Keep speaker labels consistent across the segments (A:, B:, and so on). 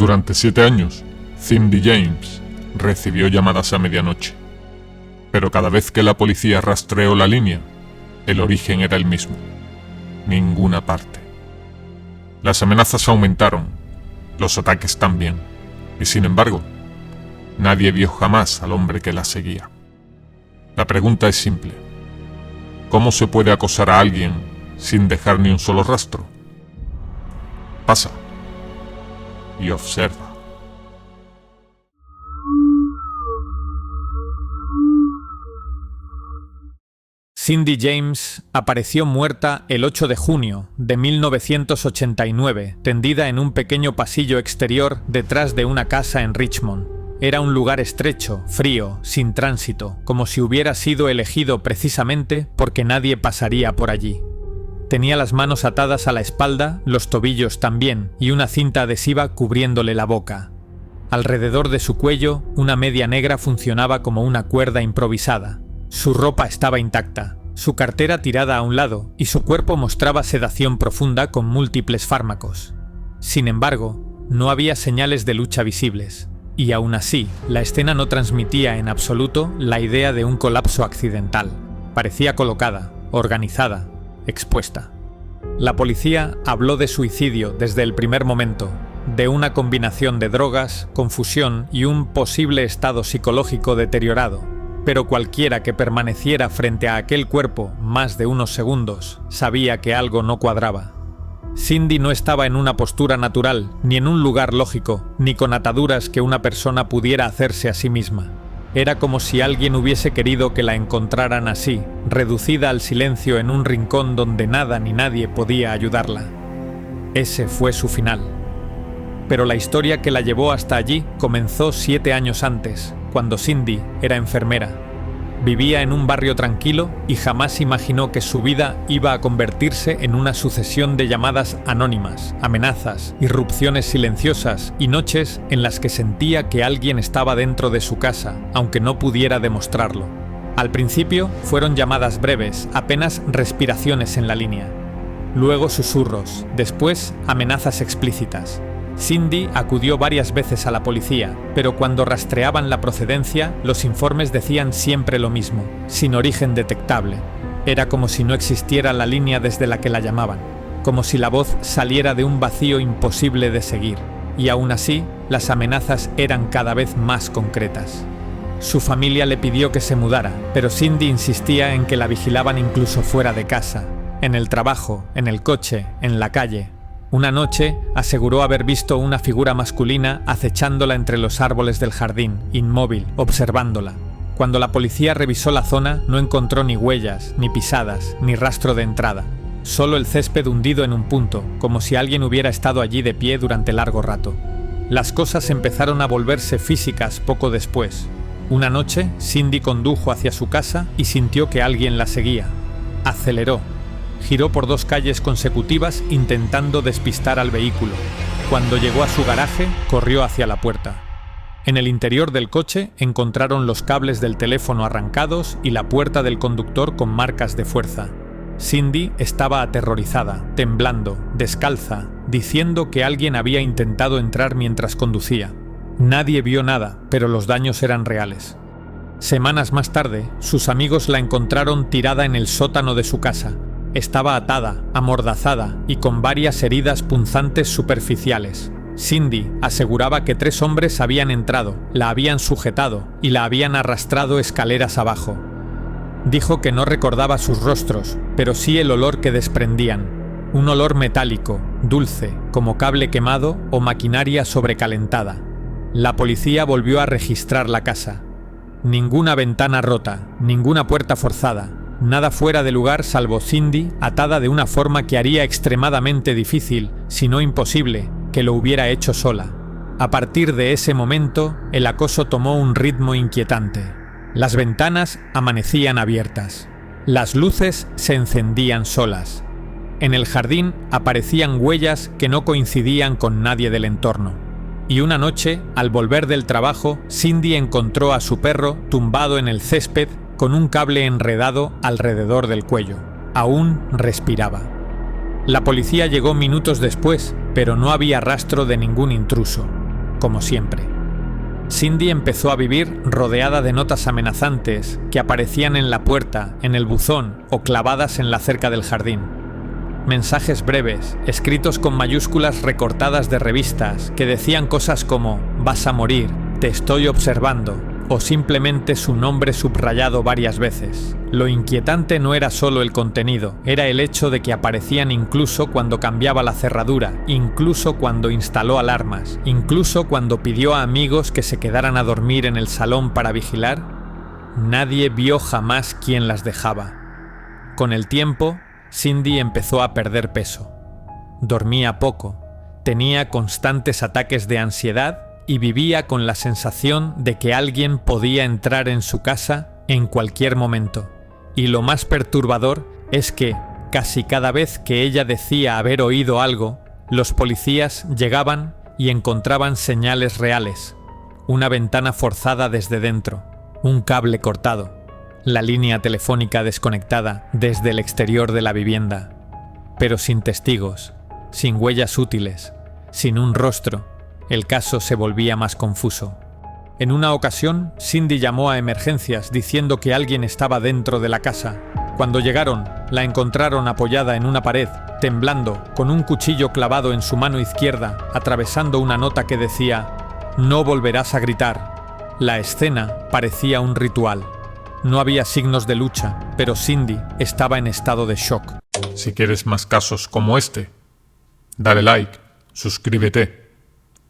A: Durante 7 años, Cindy James recibió llamadas a medianoche, pero cada vez que la policía rastreó la línea, el origen era el mismo: ninguna parte. Las amenazas aumentaron, los ataques también, y sin embargo, nadie vio jamás al hombre que la seguía. La pregunta es simple: ¿cómo se puede acosar a alguien sin dejar ni un solo rastro? Pasa y observa.
B: Cindy James apareció muerta el 8 de junio de 1989, tendida en un pequeño pasillo exterior detrás de una casa en Richmond. Era un lugar estrecho, frío, sin tránsito, como si hubiera sido elegido precisamente porque nadie pasaría por allí. Tenía las manos atadas a la espalda, los tobillos también, y una cinta adhesiva cubriéndole la boca. Alrededor de su cuello, una media negra funcionaba como una cuerda improvisada. Su ropa estaba intacta, su cartera tirada a un lado, y su cuerpo mostraba sedación profunda con múltiples fármacos. Sin embargo, no había señales de lucha visibles, y aún así, la escena no transmitía en absoluto la idea de un colapso accidental. Parecía colocada, organizada, expuesta. La policía habló de suicidio desde el primer momento, de una combinación de drogas, confusión y un posible estado psicológico deteriorado. Pero cualquiera que permaneciera frente a aquel cuerpo más de unos segundos sabía que algo no cuadraba. Cindy no estaba en una postura natural, ni en un lugar lógico, ni con ataduras que una persona pudiera hacerse a sí misma. Era como si alguien hubiese querido que la encontraran así, reducida al silencio en un rincón donde nada ni nadie podía ayudarla. Ese fue su final. Pero la historia que la llevó hasta allí comenzó 7 años antes, cuando Cindy era enfermera. Vivía en un barrio tranquilo y jamás imaginó que su vida iba a convertirse en una sucesión de llamadas anónimas, amenazas, irrupciones silenciosas y noches en las que sentía que alguien estaba dentro de su casa, aunque no pudiera demostrarlo. Al principio fueron llamadas breves, apenas respiraciones en la línea. Luego susurros, después amenazas explícitas. Cindy acudió varias veces a la policía, pero cuando rastreaban la procedencia, los informes decían siempre lo mismo: sin origen detectable. Era como si no existiera la línea desde la que la llamaban, como si la voz saliera de un vacío imposible de seguir, y aún así, las amenazas eran cada vez más concretas. Su familia le pidió que se mudara, pero Cindy insistía en que la vigilaban incluso fuera de casa, en el trabajo, en el coche, en la calle. Una noche aseguró haber visto una figura masculina acechándola entre los árboles del jardín, inmóvil, observándola. Cuando la policía revisó la zona, no encontró ni huellas, ni pisadas, ni rastro de entrada. Solo el césped hundido en un punto, como si alguien hubiera estado allí de pie durante largo rato. Las cosas empezaron a volverse físicas poco después. Una noche, Cindy condujo hacia su casa y sintió que alguien la seguía. Aceleró. Giró por 2 calles consecutivas intentando despistar al vehículo. Cuando llegó a su garaje, corrió hacia la puerta. En el interior del coche encontraron los cables del teléfono arrancados y la puerta del conductor con marcas de fuerza. Cindy estaba aterrorizada, temblando, descalza, diciendo que alguien había intentado entrar mientras conducía. Nadie vio nada, pero los daños eran reales. Semanas más tarde, sus amigos la encontraron tirada en el sótano de su casa. Estaba atada, amordazada y con varias heridas punzantes superficiales. Cindy aseguraba que 3 hombres habían entrado, la habían sujetado y la habían arrastrado escaleras abajo. Dijo que no recordaba sus rostros, pero sí el olor que desprendían. Un olor metálico, dulce, como cable quemado o maquinaria sobrecalentada. La policía volvió a registrar la casa. Ninguna ventana rota, ninguna puerta forzada. Nada fuera de lugar salvo Cindy, atada de una forma que haría extremadamente difícil, si no imposible, que lo hubiera hecho sola. A partir de ese momento, el acoso tomó un ritmo inquietante. Las ventanas amanecían abiertas. Las luces se encendían solas. En el jardín aparecían huellas que no coincidían con nadie del entorno. Y una noche, al volver del trabajo, Cindy encontró a su perro tumbado en el césped con un cable enredado alrededor del cuello. Aún respiraba. La policía llegó minutos después, pero no había rastro de ningún intruso. como siempre. Cindy empezó a vivir rodeada de notas amenazantes que aparecían en la puerta, en el buzón o clavadas en la cerca del jardín. Mensajes breves, escritos con mayúsculas recortadas de revistas, que decían cosas como «vas a morir», «te estoy observando», o simplemente su nombre subrayado varias veces. Lo inquietante no era solo el contenido, era el hecho de que aparecían incluso cuando cambiaba la cerradura, incluso cuando instaló alarmas, incluso cuando pidió a amigos que se quedaran a dormir en el salón para vigilar. Nadie vio jamás quién las dejaba. Con el tiempo, Cindy empezó a perder peso. Dormía poco, tenía constantes ataques de ansiedad y vivía con la sensación de que alguien podía entrar en su casa en cualquier momento. Y lo más perturbador es que, casi cada vez que ella decía haber oído algo, los policías llegaban y encontraban señales reales. Una ventana forzada desde dentro, un cable cortado, la línea telefónica desconectada desde el exterior de la vivienda. Pero sin testigos, sin huellas útiles, sin un rostro, el caso se volvía más confuso. En una ocasión, Cindy llamó a emergencias diciendo que alguien estaba dentro de la casa. Cuando llegaron, la encontraron apoyada en una pared, temblando, con un cuchillo clavado en su mano izquierda, atravesando una nota que decía «No volverás a gritar». La escena parecía un ritual. No había signos de lucha, pero Cindy estaba en estado de shock.
A: Si quieres más casos como este, dale like, suscríbete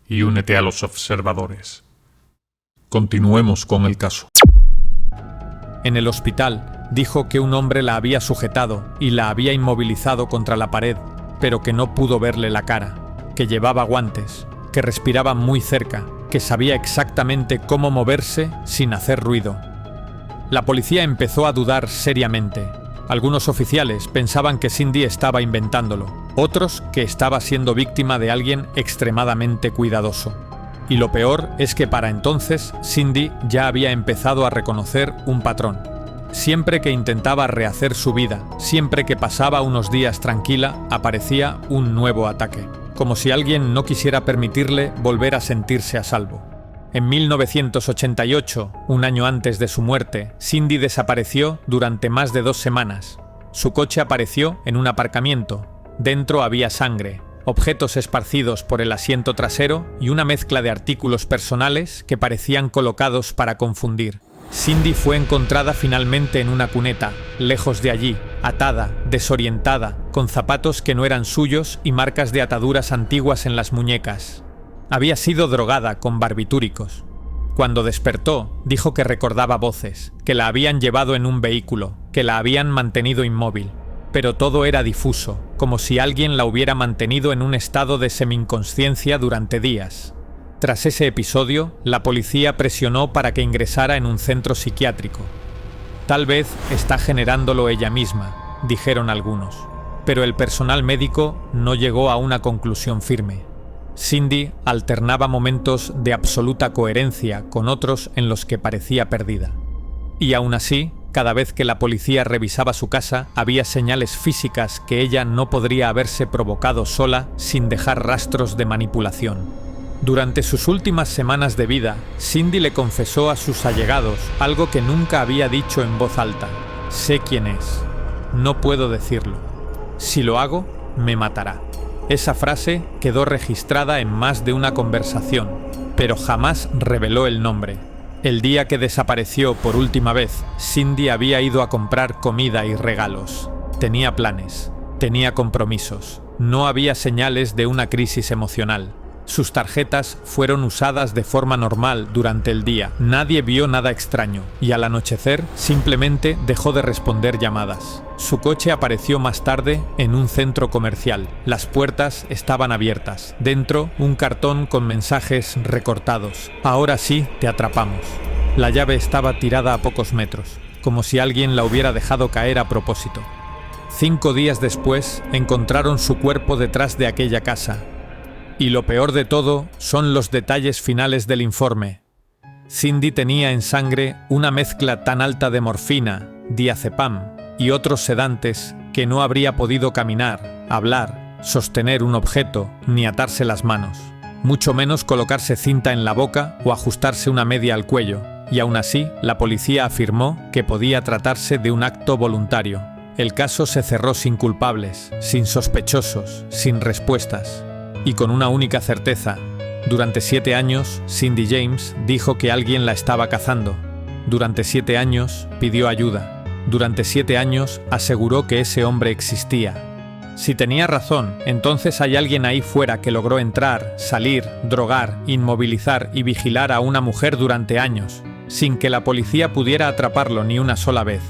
A: y únete a los observadores. Continuemos con el caso.
B: En el hospital, dijo que un hombre la había sujetado y la había inmovilizado contra la pared, pero que no pudo verle la cara, que llevaba guantes, que respiraba muy cerca, que sabía exactamente cómo moverse sin hacer ruido. La policía empezó a dudar seriamente. Algunos oficiales pensaban que Cindy estaba inventándolo, otros que estaba siendo víctima de alguien extremadamente cuidadoso. Y lo peor es que para entonces Cindy ya había empezado a reconocer un patrón. Siempre que intentaba rehacer su vida, siempre que pasaba unos días tranquila, aparecía un nuevo ataque, como si alguien no quisiera permitirle volver a sentirse a salvo. En 1988, un año antes de su muerte, Cindy desapareció durante más de 2 semanas. Su coche apareció en un aparcamiento. Dentro había sangre, objetos esparcidos por el asiento trasero y una mezcla de artículos personales que parecían colocados para confundir. Cindy fue encontrada finalmente en una cuneta, lejos de allí, atada, desorientada, con zapatos que no eran suyos y marcas de ataduras antiguas en las muñecas. Había sido drogada con barbitúricos. Cuando despertó, dijo que recordaba voces, que la habían llevado en un vehículo, que la habían mantenido inmóvil. Pero todo era difuso, como si alguien la hubiera mantenido en un estado de semi-inconsciencia durante días. Tras ese episodio, la policía presionó para que ingresara en un centro psiquiátrico. Tal vez está generándolo ella misma, dijeron algunos. Pero el personal médico no llegó a una conclusión firme. Cindy alternaba momentos de absoluta coherencia con otros en los que parecía perdida. Y aún así, cada vez que la policía revisaba su casa, había señales físicas que ella no podría haberse provocado sola sin dejar rastros de manipulación. Durante sus últimas semanas de vida, Cindy le confesó a sus allegados algo que nunca había dicho en voz alta. «Sé quién es. No puedo decirlo. Si lo hago, me matará». Esa frase quedó registrada en más de una conversación, pero jamás reveló el nombre. El día que desapareció por última vez, Cindy había ido a comprar comida y regalos. Tenía planes, tenía compromisos. No había señales de una crisis emocional. Sus tarjetas fueron usadas de forma normal durante el día. Nadie vio nada extraño y al anochecer simplemente dejó de responder llamadas. Su coche apareció más tarde en un centro comercial. Las puertas estaban abiertas. Dentro, un cartón con mensajes recortados. «Ahora sí, te atrapamos». La llave estaba tirada a pocos metros, como si alguien la hubiera dejado caer a propósito. 5 días después, encontraron su cuerpo detrás de aquella casa. Y lo peor de todo son los detalles finales del informe. Cindy tenía en sangre una mezcla tan alta de morfina, diazepam y otros sedantes que no habría podido caminar, hablar, sostener un objeto ni atarse las manos. mucho menos colocarse cinta en la boca o ajustarse una media al cuello, y aún así, la policía afirmó que podía tratarse de un acto voluntario. El caso se cerró sin culpables, sin sospechosos, sin respuestas, y con una única certeza. Durante 7 años, Cindy James dijo que alguien la estaba cazando. Durante 7 años, pidió ayuda. Durante 7 años, aseguró que ese hombre existía. Si tenía razón, entonces hay alguien ahí fuera que logró entrar, salir, drogar, inmovilizar y vigilar a una mujer durante años, sin que la policía pudiera atraparlo ni una sola vez.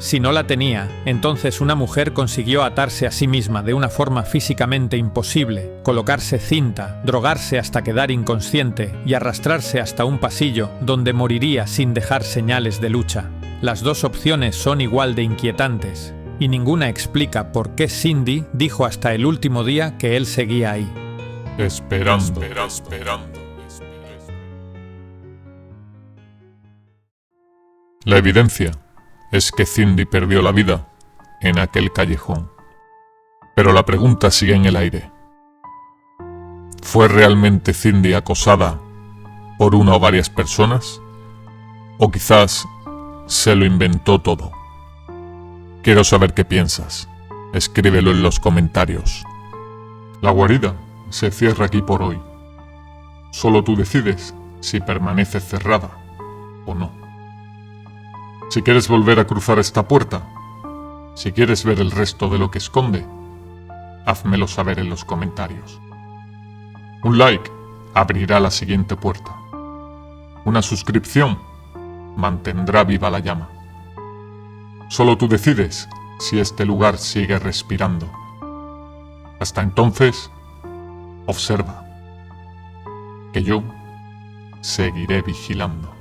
B: Si no la tenía, entonces una mujer consiguió atarse a sí misma de una forma físicamente imposible, colocarse cinta, drogarse hasta quedar inconsciente y arrastrarse hasta un pasillo donde moriría sin dejar señales de lucha. Las dos opciones son igual de inquietantes, y ninguna explica por qué Cindy dijo hasta el último día que él seguía ahí.
A: Esperando. La evidencia es que Cindy perdió la vida en aquel callejón. Pero la pregunta sigue en el aire. ¿Fue realmente Cindy acosada por una o varias personas? ¿O quizás se lo inventó todo? Quiero saber qué piensas. Escríbelo en los comentarios. La guarida se cierra aquí por hoy. Solo tú decides si permanece cerrada o no. Si quieres volver a cruzar esta puerta, si quieres ver el resto de lo que esconde, házmelo saber en los comentarios. Un like abrirá la siguiente puerta. Una suscripción mantendrá viva la llama. Solo tú decides si este lugar sigue respirando. Hasta entonces, observa, que yo seguiré vigilando.